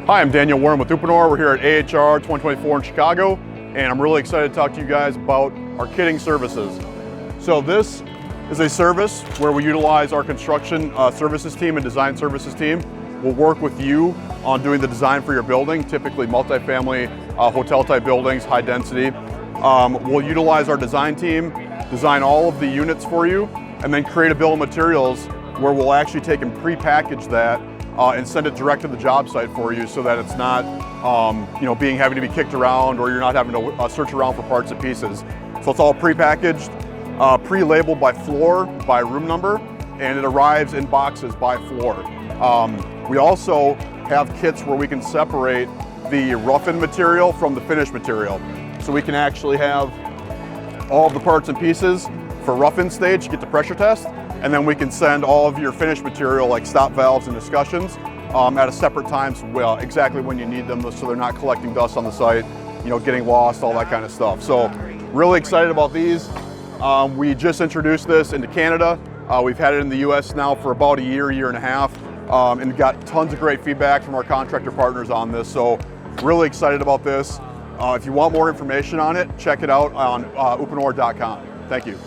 Hi, I'm Daniel Warren with Uponor. We're here at AHR 2024 in Chicago, and I'm really excited to talk to you guys about our kitting services. So this is a service where we utilize our construction services team and design services team. We'll work with you on doing the design for your building, typically multifamily, hotel type buildings, high density. We'll utilize our design team, design all of the units for you, and then create a bill of materials where we'll actually take and pre-package that and send it direct to the job site for you, so that it's not having to be kicked around, or you're not having to search around for parts and pieces. So it's all pre-packaged, pre-labeled by floor, by room number, and it arrives in boxes by floor. We also have kits where we can separate the rough-in material from the finished material. So we can actually have all of the parts and pieces for rough-in stage, get the pressure test, and then we can send all of your finished material like stop valves and discussions at a separate time, so exactly when you need them, so they're not collecting dust on the site, getting lost, all that kind of stuff. So really excited about these. We just introduced this into Canada. We've had it in the US now for about a year and a half, and got tons of great feedback from our contractor partners on this. So really excited about this. If you want more information on it, check it out on uponor.com. Thank you.